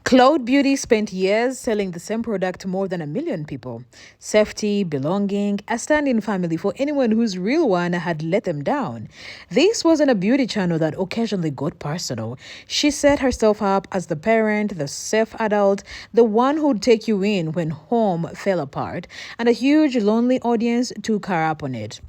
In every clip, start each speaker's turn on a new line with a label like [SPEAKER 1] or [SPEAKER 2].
[SPEAKER 1] Cloud Beauty spent years selling the same product to more than 1 million people. Safety, belonging, a stand-in family for anyone whose real one had let them down. This wasn't a beauty channel that occasionally got personal. She set herself up as the parent, the safe adult, the one who'd take you in when home fell apart, and a huge lonely audience took her up on it.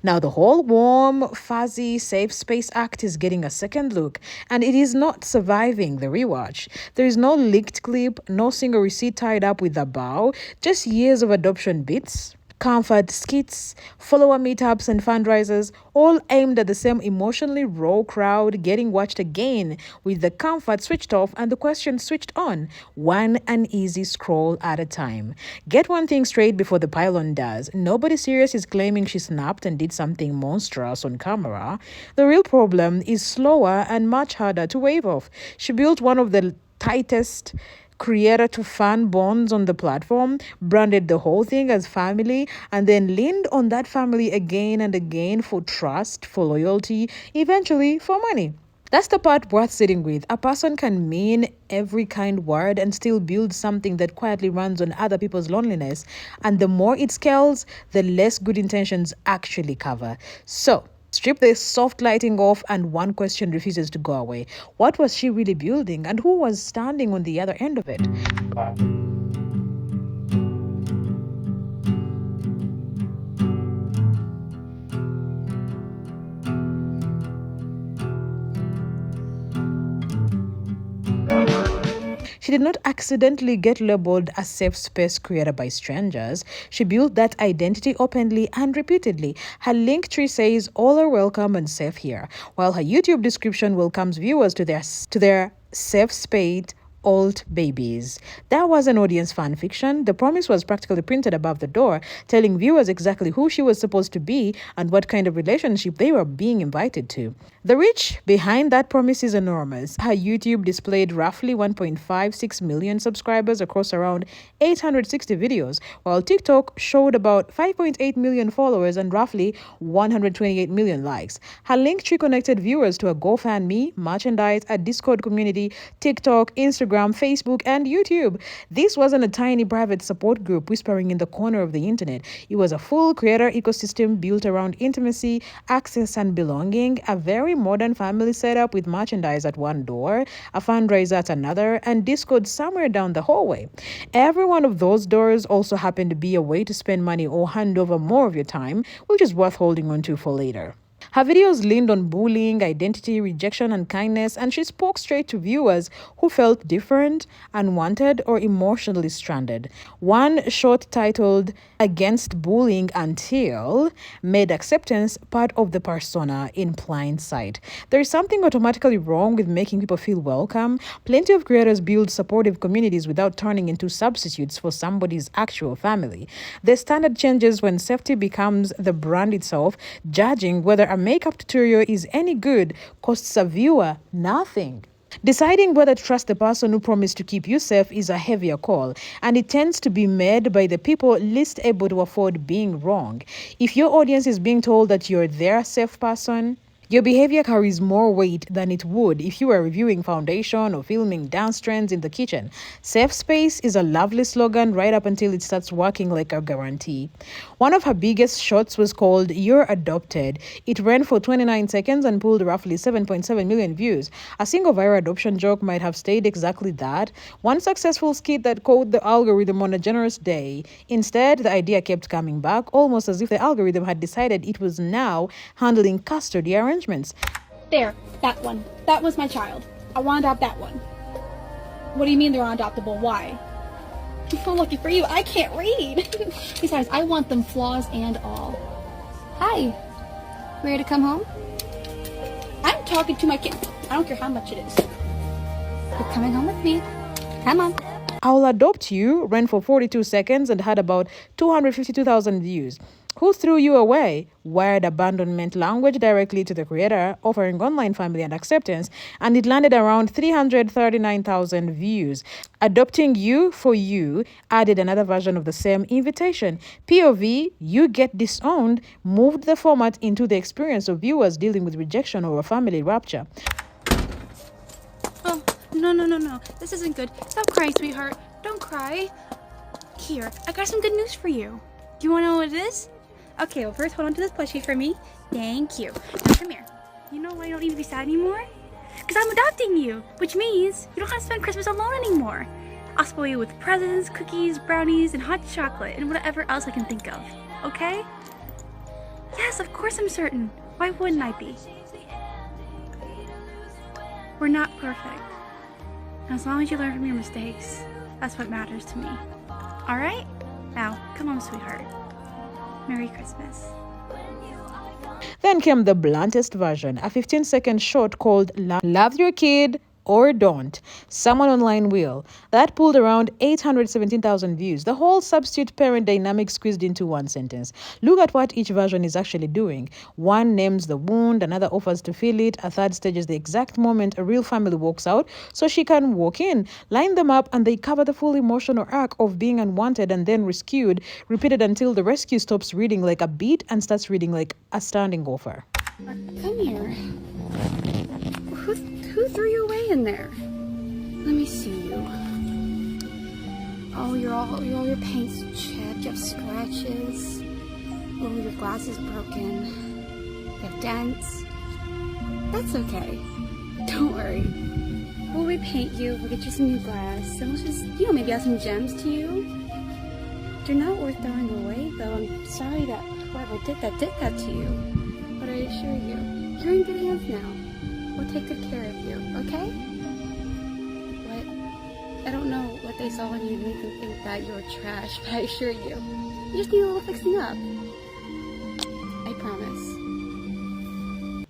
[SPEAKER 1] Now, the whole warm, fuzzy, safe space act is getting a second look, and it is not surviving the rewatch. There is no leaked clip, no single receipt tied up with a bow, just years of adoption bits, comfort skits, follower meetups, and fundraisers, all aimed at the same emotionally raw crowd, getting watched again with the comfort switched off and the question switched on, one uneasy scroll at a time. Get one thing straight before the pylon does. Nobody serious is claiming she snapped and did something monstrous on camera. The real problem is slower and much harder to wave off. She built one of the tightest creator to fan bonds on the platform, branded the whole thing as family, and then leaned on that family again and again for trust, for loyalty, eventually for money. That's the part worth sitting with. A person can mean every kind word and still build something that quietly runs on other people's loneliness. And the more it scales, the less good intentions actually cover. So, strip the soft lighting off, and one question refuses to go away. What was she really building, and who was standing on the other end of it? She did not accidentally get labeled a safe space created by strangers. She built that identity openly and repeatedly. Her link tree says all are welcome and safe here, while her YouTube description welcomes viewers to their safe space alt babies. That was an audience fan fiction. The promise was practically printed above the door, telling viewers exactly who she was supposed to be and what kind of relationship they were being invited to. The reach behind that promise is enormous. Her YouTube displayed roughly 1.56 million subscribers across around 860 videos, while TikTok showed about 5.8 million followers and roughly 128 million likes. Her Linktree connected viewers to a GoFundMe, merchandise, a Discord community, TikTok, Instagram, Facebook, and YouTube. This wasn't a tiny private support group whispering in the corner of the internet. It was a full creator ecosystem built around intimacy, access, and belonging, a very modern family setup with merchandise at one door, a fundraiser at another, and Discord somewhere down the hallway. Every one of those doors also happened to be a way to spend money or hand over more of your time, which is worth holding on to for later. Her videos leaned on bullying, identity, rejection, and kindness, and she spoke straight to viewers who felt different, unwanted, or emotionally stranded. One short titled Against Bullying Until made acceptance part of the persona in plain sight. There is something automatically wrong with making people feel welcome. Plenty of creators build supportive communities without turning into substitutes for somebody's actual family. The standard changes when safety becomes the brand itself, judging whether a makeup tutorial is any good costs a viewer nothing. Deciding whether to trust the person who promised to keep you safe is a heavier call, and it tends to be made by the people least able to afford being wrong. If your audience is being told that you're their safe person, your behavior carries more weight than it would if you were reviewing foundation or filming dance trends in the kitchen. Safe space is a lovely slogan right up until it starts working like a guarantee. One of her biggest shots was called You're Adopted. It ran for 29 seconds and pulled roughly 7.7 million views. A single viral adoption joke might have stayed exactly that. One successful skit that caught the algorithm on a generous day. Instead, the idea kept coming back, almost as if the algorithm had decided it was now handling custody arrangements.
[SPEAKER 2] There, that one. That was my child. I want to adopt that one. What do you mean they're unadoptable? Why? Oh, lucky for you, I can't read. Besides, I want them flaws and all. Hi. Ready to come home? I'm talking to my kid. I don't care how much it is. You're coming home with me. Come on.
[SPEAKER 1] I'll Adopt You ran for 42 seconds and had about 252,000 views. Who Threw You Away wired abandonment language directly to the creator, offering online family and acceptance, and it landed around 339,000 views. Adopting You for You added another version of the same invitation. POV You Get Disowned moved the format into the experience of viewers dealing with rejection or a family rupture.
[SPEAKER 2] Oh, No. This isn't good. Stop crying, sweetheart. Don't cry. Here, I got some good news for you. Do you want to know what it is? Okay, well, first hold on to this plushie for me. Thank you. Now come here. You know why you don't need to be sad anymore? Because I'm adopting you, which means you don't have to spend Christmas alone anymore. I'll spoil you with presents, cookies, brownies, and hot chocolate, and whatever else I can think of. Okay? Yes, of course I'm certain. Why wouldn't I be? We're not perfect. And as long as you learn from your mistakes, that's what matters to me. Alright? Now, come on, sweetheart. Merry Christmas.
[SPEAKER 1] Then came the bluntest version, a 15-second short called Love Your Kid or Don't. Someone online will. That pulled around 817,000 views. The whole substitute parent dynamic squeezed into one sentence. Look at what each version is actually doing. One names the wound, another offers to feel it, a third stages the exact moment a real family walks out so she can walk in. Line them up and they cover the full emotional arc of being unwanted and then rescued, repeated until the rescue stops reading like a beat and starts reading like a standing golfer.
[SPEAKER 2] Come here. Who threw you away in there? Let me see you. Oh, all your paint's chipped. You have scratches. Oh, your glass is broken. You have dents. That's okay. Don't worry. We'll repaint you. We'll get you some new glass. And we'll just, maybe add some gems to you. You're not worth throwing away, though. I'm sorry that whoever did that to you. But I assure you, you're in good hands now. We'll take good care of you, okay? What? I don't know what they saw in you to make them think that you're trash, but I assure you, you just need a little fixing up. I promise.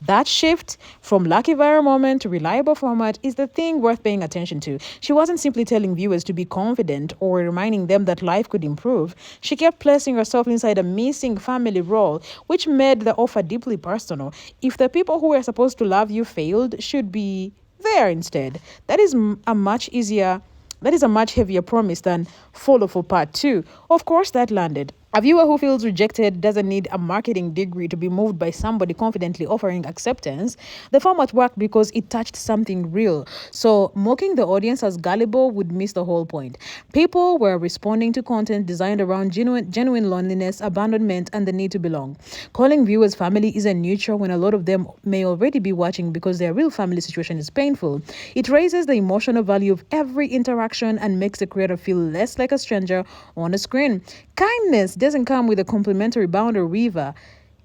[SPEAKER 1] That shift from lucky viral moment to reliable format is the thing worth paying attention to. She wasn't simply telling viewers to be confident or reminding them that life could improve. She kept placing herself inside a missing family role, which made the offer deeply personal. If the people who were supposed to love you failed, should be there instead. That is a much heavier promise than follow for part 2. Of course, that landed. A viewer who feels rejected doesn't need a marketing degree to be moved by somebody confidently offering acceptance. The format worked because it touched something real. So mocking the audience as gullible would miss the whole point. People were responding to content designed around genuine loneliness, abandonment, and the need to belong. Calling viewers family isn't neutral when a lot of them may already be watching because their real family situation is painful. It raises the emotional value of every interaction and makes the creator feel less like a stranger on a screen. Kindness doesn't come with a complimentary boundary weaver,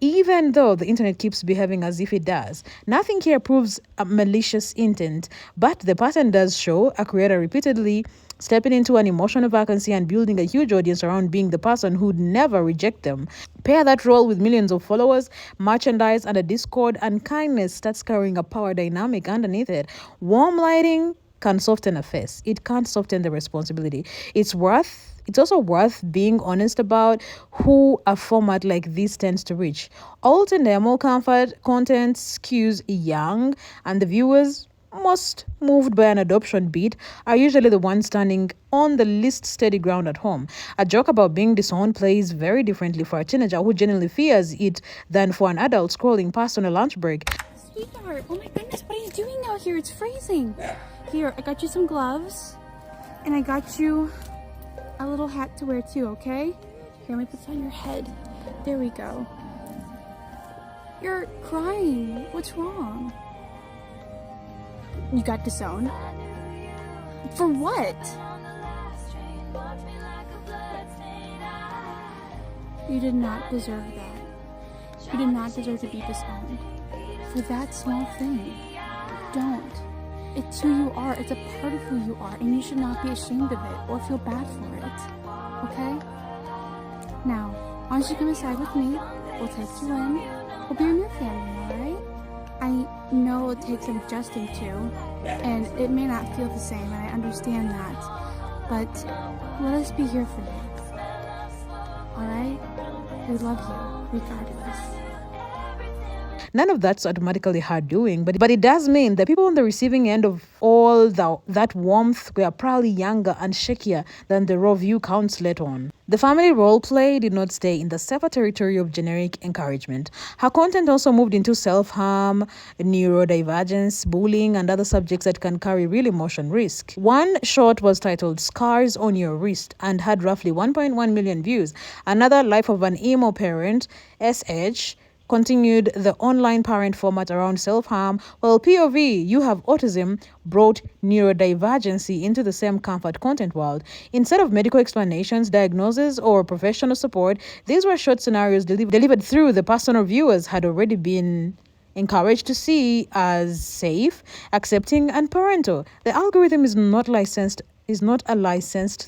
[SPEAKER 1] even though the internet keeps behaving as if it does. Nothing here proves a malicious intent, but the pattern does show a creator repeatedly stepping into an emotional vacancy and building a huge audience around being the person who'd never reject them. Pair that role with millions of followers, merchandise, and a Discord, and kindness starts carrying a power dynamic underneath it. Warm lighting can soften a face. It can't soften the responsibility. It's also worth being honest about who a format like this tends to reach. Alt and demo comfort content skews young, and the viewers most moved by an adoption beat are usually the ones standing on the least steady ground at home. A joke about being disowned plays very differently for a teenager who genuinely fears it than for an adult scrolling past on a lunch break.
[SPEAKER 2] Sweetheart, oh my goodness, what are you doing out here? It's freezing. Here, I got you some gloves, and I got you a little hat to wear too, okay? Here, let me put this on your head. There we go. You're crying. What's wrong? You got disowned? For what? You did not deserve that. You did not deserve to be disowned. For that small thing. Don't. It's who you are. It's a part of who you are, and you should not be ashamed of it or feel bad for it. Okay? Now, why don't you come inside with me? We'll take you in. We'll be your new family, alright? I know it takes some adjusting to, and it may not feel the same, and I understand that. But let us be here for you. Alright? We love you, regardless.
[SPEAKER 1] None of that's automatically her doing, but it does mean that people on the receiving end of all that warmth were probably younger and shakier than the raw view counts let on. The family role play did not stay in the safer territory of generic encouragement. Her content also moved into self-harm, neurodivergence, bullying, and other subjects that can carry real emotion risk. One short was titled Scars on Your Wrist and had roughly 1.1 million views. Another, Life of an Emo Parent, SH, continued the online parent format around self-harm, while POV You Have Autism brought neurodivergency into the same comfort content world. Instead of medical explanations, diagnoses, or professional support, these were short scenarios delivered through the personal viewers had already been encouraged to see as safe, accepting, and parental. The algorithm is not a licensed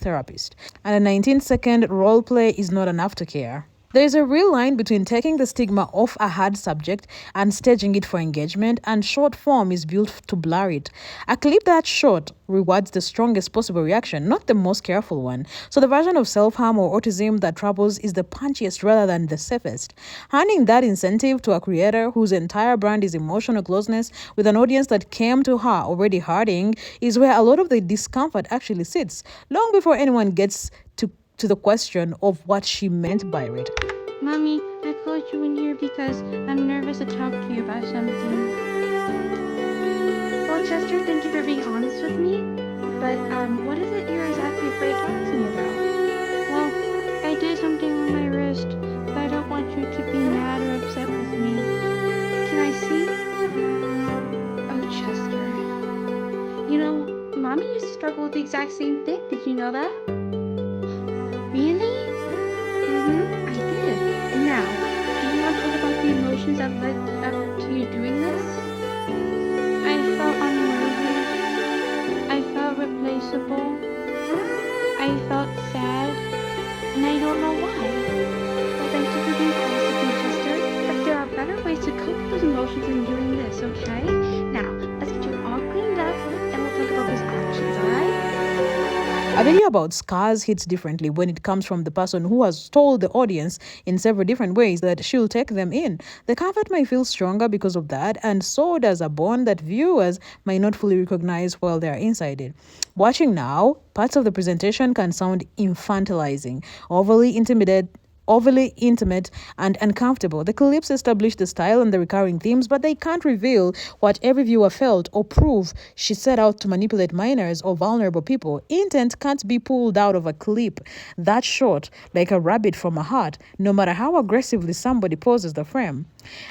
[SPEAKER 1] therapist, and a 19-second role play is not enough to care. There is a real line between taking the stigma off a hard subject and staging it for engagement, and short form is built to blur it. A clip that's short rewards the strongest possible reaction, not the most careful one. So the version of self-harm or autism that troubles is the punchiest rather than the safest. Handing that incentive to a creator whose entire brand is emotional closeness with an audience that came to her already hurting is where a lot of the discomfort actually sits, long before anyone gets to the question of what she meant by it.
[SPEAKER 3] Mommy, I called you in here because I'm nervous to talk to you about something. Well, Chester, thank you for being honest with me, but what is it you're exactly afraid to talk to me about? Well, I did something on my wrist, but I don't want you to be mad or upset with me. Can I see? Oh, Chester. You know, Mommy used to struggle with the exact same thing. Did you know that? Really? I did. Now, do you want to talk about the emotions that led up to you doing this? I felt unworthy. I felt replaceable. I felt sad. And I don't know why. Well, thank you for being honest with me, Chester. But there are better ways to cope with those emotions than doing this, okay? Now, let's get you all cleaned up and we'll talk about those actions, alright?
[SPEAKER 1] A video about scars hits differently when it comes from the person who has told the audience in several different ways that she'll take them in. The comfort may feel stronger because of that, and so does a bond that viewers might not fully recognize while they're inside it. Watching now, parts of the presentation can sound infantilizing, overly intimate and uncomfortable. The clips establish the style and the recurring themes, but they can't reveal what every viewer felt or prove she set out to manipulate minors or vulnerable people. Intent can't be pulled out of a clip that short, like a rabbit from a hat, no matter how aggressively somebody poses the frame.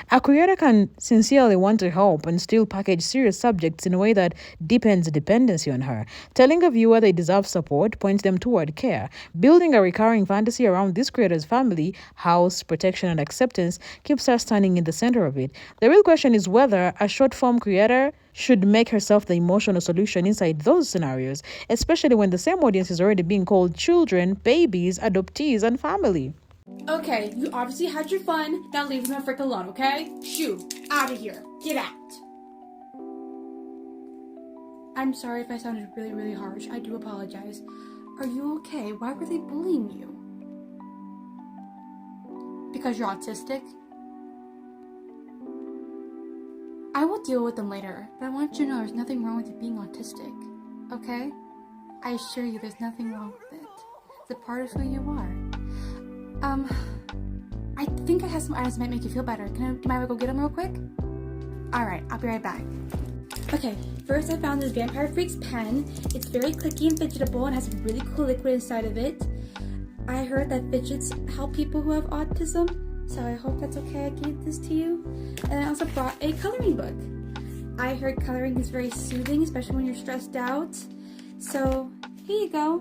[SPEAKER 1] A creator can sincerely want to help and still package serious subjects in a way that deepens dependency on her. Telling a viewer they deserve support points them toward care. Building a recurring fantasy around this creator's family, house, protection, and acceptance keeps her standing in the center of it. The real question is whether a short-form creator should make herself the emotional solution inside those scenarios, especially when the same audience is already being called children, babies, adoptees, and family.
[SPEAKER 2] Okay, you obviously had your fun. Now leave him the frick alone, okay? Shoo, out of here. Get out. I'm sorry if I sounded really, really harsh. I do apologize. Are you okay? Why were they bullying you? Because you're autistic? I will deal with them later, but I want you to know there's nothing wrong with you being autistic, okay? I assure you there's nothing wrong with it. It's a part of who you are. I think I have some items that might make you feel better. Do you mind if I go get them real quick? Alright, I'll be right back. Okay, first I found this Vampire Freaks pen. It's very clicky and fidgetable and has a really cool liquid inside of it. I heard that fidgets help people who have autism, so I hope that's okay I gave this to you. And I also brought a coloring book. I heard coloring is very soothing, especially when you're stressed out. So, here you go.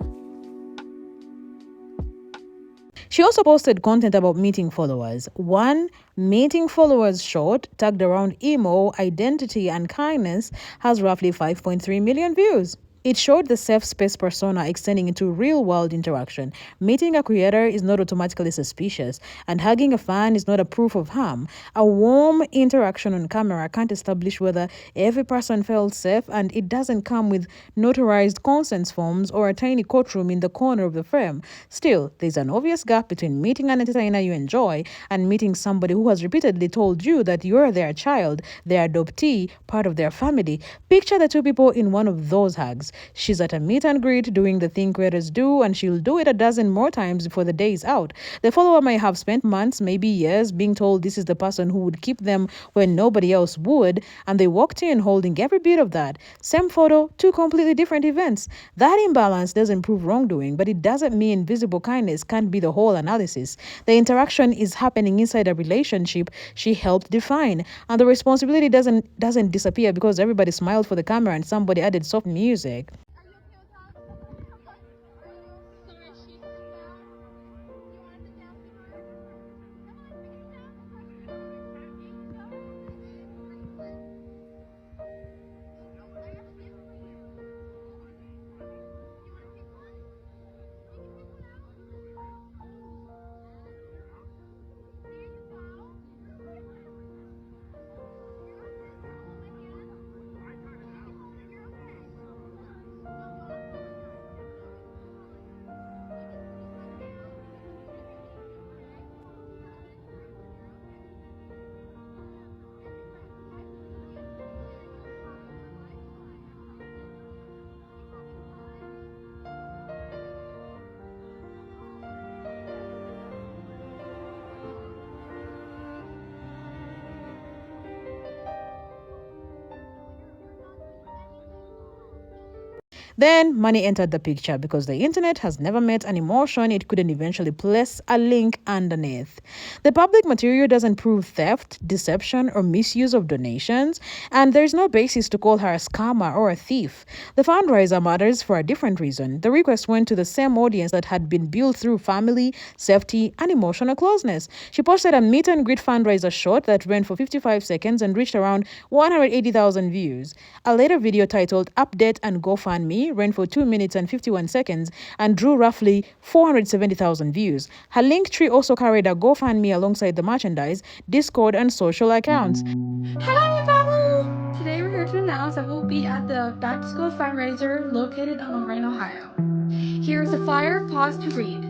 [SPEAKER 1] She also posted content about meeting followers. One meeting followers short, tagged around emo, identity, and kindness, has roughly 5.3 million views. It showed the safe space persona extending into real-world interaction. Meeting a creator is not automatically suspicious, and hugging a fan is not a proof of harm. A warm interaction on camera can't establish whether every person felt safe, and it doesn't come with notarized consent forms or a tiny courtroom in the corner of the frame. Still, there's an obvious gap between meeting an entertainer you enjoy and meeting somebody who has repeatedly told you that you're their child, their adoptee, part of their family. Picture the two people in one of those hugs. She's at a meet and greet doing the thing creators do, and she'll do it a dozen more times before the day is out. The follower may have spent months, maybe years, being told this is the person who would keep them when nobody else would, and they walked in holding every bit of that. Same photo, two completely different events. That imbalance doesn't prove wrongdoing, but it doesn't mean visible kindness can't be the whole analysis. The interaction is happening inside a relationship she helped define, and the responsibility doesn't disappear because everybody smiled for the camera and somebody added soft music. Then money entered the picture because the internet has never met an emotion it couldn't eventually place a link underneath. The public material doesn't prove theft, deception, or misuse of donations, and there's no basis to call her a scammer or a thief. The fundraiser matters for a different reason. The request went to the same audience that had been built through family, safety, and emotional closeness. She posted a meet and greet fundraiser short that ran for 55 seconds and reached around 180,000 views. A later video titled Update and GoFundMe ran for 2 minutes and 51 seconds and drew roughly 470,000 views. Her link tree also carried a GoFundMe alongside the merchandise, Discord, and social accounts.
[SPEAKER 2] Hello, everybody! Today we're here to announce that we'll be at the Back to School fundraiser located in Lorraine, Ohio. Here's a flyer, pause to read.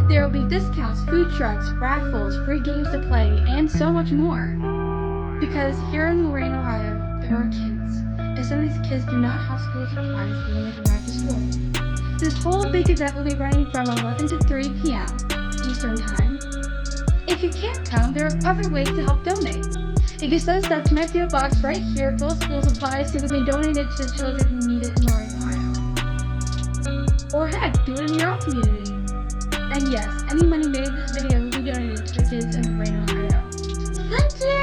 [SPEAKER 2] There will be discounts, food trucks, raffles, free games to play, and so much more. Because here in Lorraine, Ohio, there are kids, and some of these kids do not have school supplies when they go back to school. This whole big event will be running from 11 to 3 p.m. Eastern Time. If you can't come, there are other ways to help donate. If you send stuff to my PO box right here, full of school supplies, so we can donate it to the children who need it in Lorraine, Ohio. Or heck, do it in your own community. And yes, any money made in this video will be donated to the kids in Lorraine, Ohio. Thank you!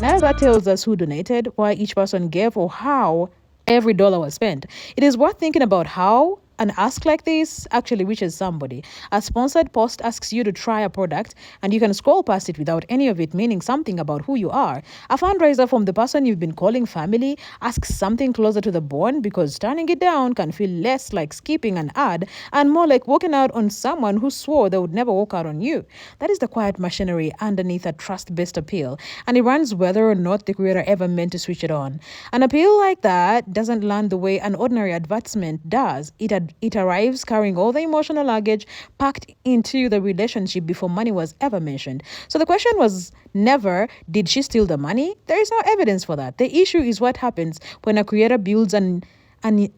[SPEAKER 1] Now that tells us who donated, why each person gave, or how every dollar was spent. It is worth thinking about how an ask like this actually reaches somebody. A sponsored post asks you to try a product, and you can scroll past it without any of it meaning something about who you are. A fundraiser from the person you've been calling family asks something closer to the bone because turning it down can feel less like skipping an ad and more like walking out on someone who swore they would never walk out on you. That is the quiet machinery underneath a trust-based appeal, and it runs whether or not the creator ever meant to switch it on. An appeal like that doesn't land the way an ordinary advertisement does. It arrives carrying all the emotional luggage packed into the relationship before money was ever mentioned. So the question was never, did she steal the money? There is no evidence for that. The issue is what happens when a creator builds an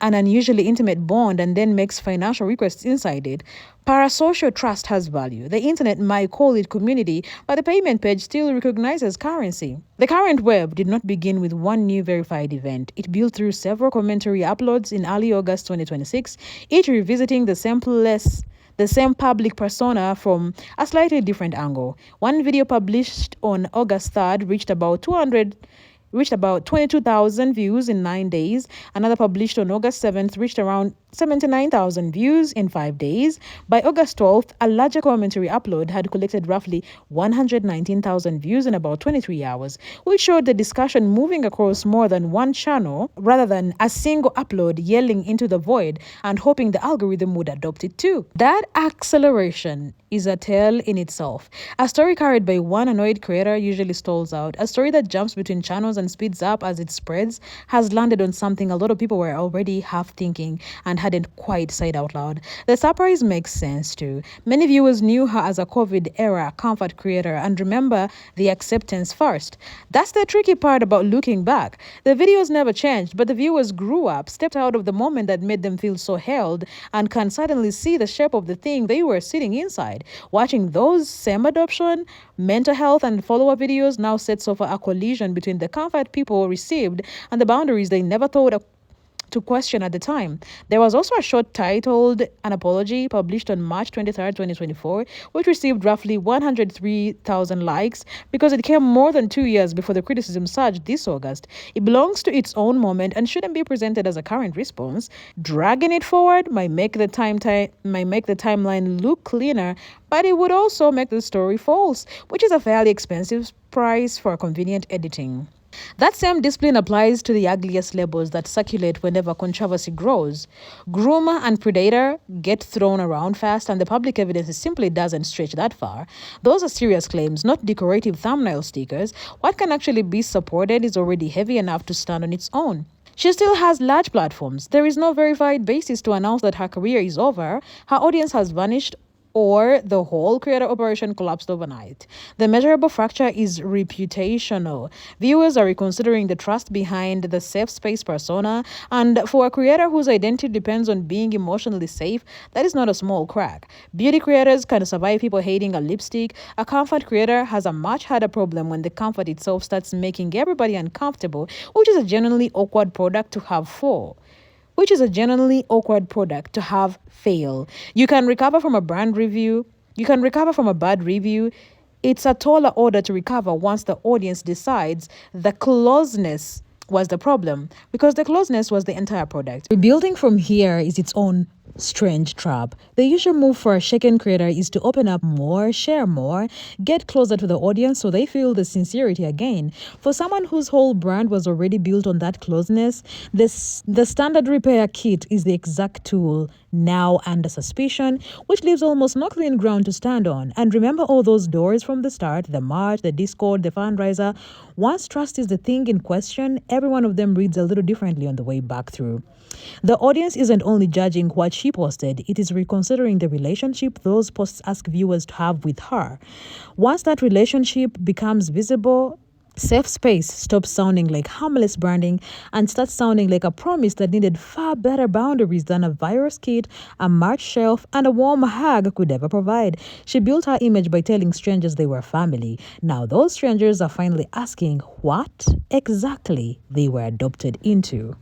[SPEAKER 1] unusually intimate bond and then makes financial requests inside it. Parasocial trust has value. The internet might call it community, but the payment page still recognizes currency. The current web did not begin with one new verified event. It built through several commentary uploads in early August 2026, each revisiting the same public persona from a slightly different angle. One video published on August 3rd reached about 22,000 views in 9 days. Another published on August 7th reached around 79,000 views in 5 days. By August 12th, a larger commentary upload had collected roughly 119,000 views in about 23 hours, which showed the discussion moving across more than one channel rather than a single upload yelling into the void and hoping the algorithm would adopt it too. That acceleration is a tale in itself. A story carried by one annoyed creator usually stalls out. A story that jumps between channels and speeds up as it spreads has landed on something a lot of people were already half thinking and hadn't quite said out loud. The surprise makes sense too. Many viewers knew her as a COVID-era comfort creator and remember the acceptance first. That's the tricky part about looking back. The videos never changed, but the viewers grew up, stepped out of the moment that made them feel so held, and can suddenly see the shape of the thing they were sitting inside. Watching those same adoption, mental health, and follow-up videos now sets off a collision between the comfort people received and the boundaries they never thought to question at the time. There was also a short titled An Apology, published on March 23rd, 2024, which received roughly 103,000 likes because it came more than 2 years before the criticism surged this August. It belongs to its own moment and shouldn't be presented as a current response. Dragging it forward might make the timeline look cleaner, but it would also make the story false, which is a fairly expensive price for convenient editing. That same discipline applies to the ugliest labels that circulate whenever controversy grows. Groomer and predator get thrown around fast, and the public evidence simply doesn't stretch that far. Those are serious claims, not decorative thumbnail stickers. What can actually be supported is already heavy enough to stand on its own. She still has large platforms. There is no verified basis to announce that her career is over. Her audience has vanished, or the whole creator operation collapsed overnight. The measurable fracture is reputational. Viewers are reconsidering the trust behind the safe space persona, and for a creator whose identity depends on being emotionally safe, that is not a small crack. Beauty creators can survive people hating a lipstick. A comfort creator has a much harder problem when the comfort itself starts making everybody uncomfortable, which is a genuinely awkward product to have fail. Fail. You can recover from a bad review. It's a taller order to recover once the audience decides the closeness was the problem, because the closeness was the entire product. Rebuilding from here is its own strange trap. The usual move for a shaken creator is to open up more, share more, get closer to the audience so they feel the sincerity again. For someone whose whole brand was already built on that closeness, the standard repair kit is the exact tool now under suspicion, which leaves almost no clean ground to stand on. And remember all those doors from the start, the March, the Discord, the Fundraiser. Once trust is the thing in question, every one of them reads a little differently on the way back through. The audience isn't only judging what she posted, it is reconsidering the relationship those posts ask viewers to have with her. Once that relationship becomes visible, safe space stops sounding like harmless branding and starts sounding like a promise that needed far better boundaries than a virus kit, a March shelf, and a warm hug could ever provide. She built her image by telling strangers they were family. Now those strangers are finally asking what exactly they were adopted into.